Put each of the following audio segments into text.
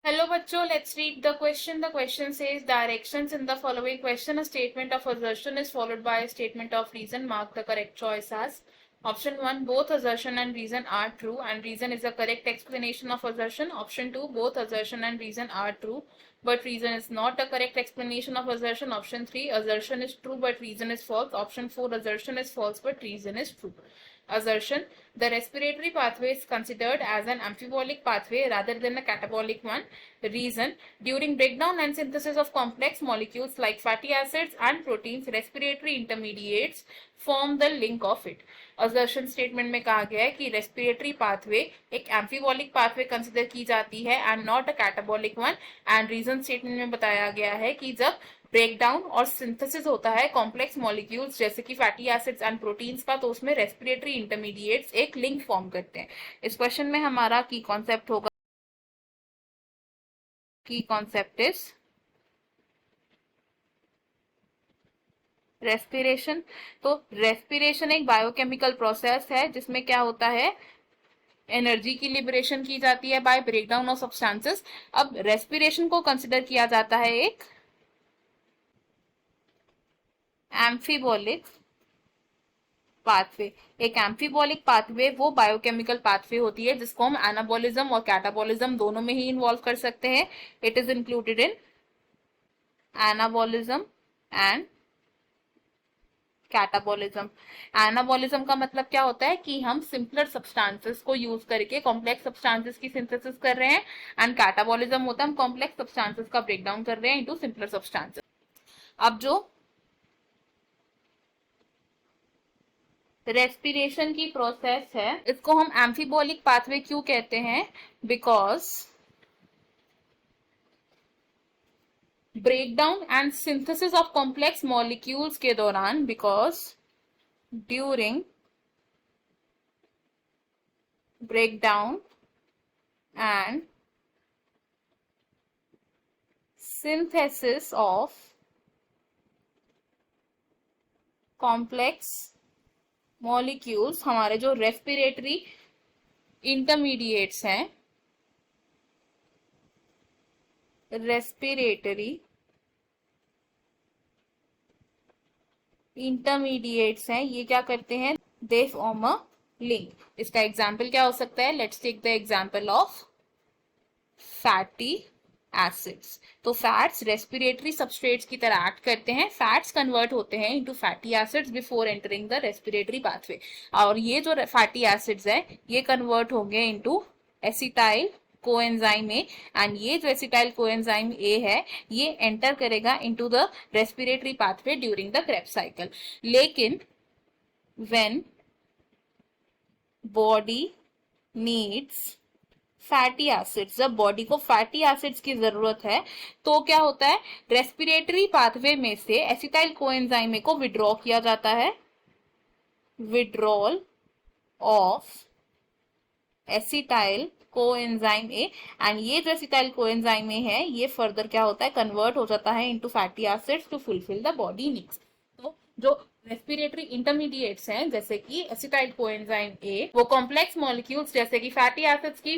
Hello बच्चों, let's read the question. The question says directions in the following question. A statement of assertion is followed by a statement of reason. Mark the correct choice as option 1, both assertion and reason are true and reason is a correct explanation of assertion. Option 2, both assertion and reason are true but reason is not a correct explanation of assertion. Option 3, assertion is true but reason is false. Option 4, assertion is false but reason is true. Assertion: the respiratory pathway is considered as an amphibolic pathway rather than a catabolic one. Reason: during breakdown and synthesis of complex molecules like fatty acids and proteins, respiratory intermediates form the link of it. Assertion statement में कहा गया है कि respiratory pathway एक amphibolic pathway consider की जाती है and not a catabolic one. And reason statement में बताया गया है कि जब ब्रेकडाउन और सिंथेसिस होता है कॉम्प्लेक्स मॉलिक्यूल्स जैसे कि फैटी एसिड्स एंड प्रोटीन्स का, तो उसमें रेस्पिरेटरी इंटरमीडिएट्स एक लिंक फॉर्म करते हैं। इस क्वेश्चन में हमारा की कॉन्सेप्ट होगा, की कॉन्सेप्ट इज रेस्पिरेशन। तो रेस्पिरेशन एक बायोकेमिकल प्रोसेस है जिसमें क्या होता है, एनर्जी की लिबरेशन की जाती है बाय ब्रेकडाउन ऑफ सब्सटेंसेस। अब रेस्पिरेशन को कंसिडर किया जाता है एक एम्फीबॉलिक पाथवे। एक एम्फीबॉलिक पाथवे वो बायोकेमिकल पाथवे होती है जिसको हम एनाबॉलिज्म और कैटाबॉलिज्म दोनों में ही इन्वॉल्व कर सकते हैं। It is included in anabolism and catabolism. Anabolism का मतलब क्या होता है कि हम सिंपलर सब्सटेंसेस को यूज करके कॉम्प्लेक्स सब्सटेंसेस की सिंथेसिस कर रहे हैं, एंड कैटाबॉलिज्म होता है हम कॉम्प्लेक्स सब्सटेंसेस का ब्रेकडाउन कर रहे हैं इनटू सिंपलर सब्सटेंसेस। अब जो रेस्पिरेशन की प्रोसेस है इसको हम एम्फीबॉलिक पाथवे क्यों कहते हैं, because breakdown and synthesis of complex molecules के दौरान, because during breakdown and synthesis of complex molecules, हमारे जो रेस्पिरेटरी इंटरमीडिएट्स हैं, रेस्पिरेटरी इंटरमीडिएट्स हैं, ये क्या करते हैं, दे फॉर्म अ लिंक। इसका एग्जाम्पल क्या हो सकता है, let's take the example of fatty acids. तो फैट्स रेस्पिरेटरी सबस्ट्रेट्स की तरह एक्ट करते हैं, फैट्स कन्वर्ट होते हैं into fatty acids before entering the respiratory pathway. और ये जो फैटी एसिड्स है ये कन्वर्ट होंगे into acetyl coenzyme A, and ये जो एसिटाइल कोएंजाइम ए है ये एंटर करेगा into the respiratory pathway during the Krebs cycle. लेकिन when body needs fatty acids, जब बॉडी को फैटी एसिड्स की जरूरत है तो क्या होता है, रेस्पिरेटरी पाथवे में से एसिटाइल कोएंजाइम को विड्रॉ किया जाता है, withdrawal of acetyl coenzyme A, and ये जो एसिटाइल कोएंजाइम ए है ये फर्दर क्या होता है, कन्वर्ट हो जाता है into fatty acids to fulfil the body needs. तो जो रेस्पिरेटरी इंटरमीडिएट्स हैं जैसे कि एसिटाइल कोएंजाइम ए, वो कॉम्प्लेक्स मॉलिक्यूल्स जैसे कि फैटी एसिड्स की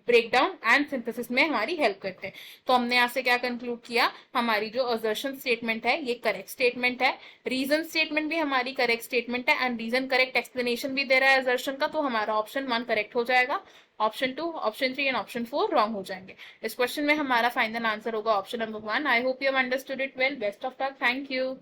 ब्रेकडाउन एंड सिंथेसिस में हमारी हेल्प करते हैं। तो हमने यहाँ से क्या कंक्लूड किया, हमारी जो असर्शन स्टेटमेंट है ये करेक्ट स्टेटमेंट है, रीजन स्टेटमेंट भी हमारी करेक्ट स्टेटमेंट है, एंड रीजन करेक्ट एक्सप्लेनेशन भी दे रहा है असर्शन का, तो हमारा ऑप्शन 1 करेक्ट हो जाएगा, option 2, option 3 and option 4 wrong हो जाएंगे। इस क्वेश्चन में हमारा फाइनल आंसर होगा option number 1। I hope you have understood it well. Best of luck. Thank you.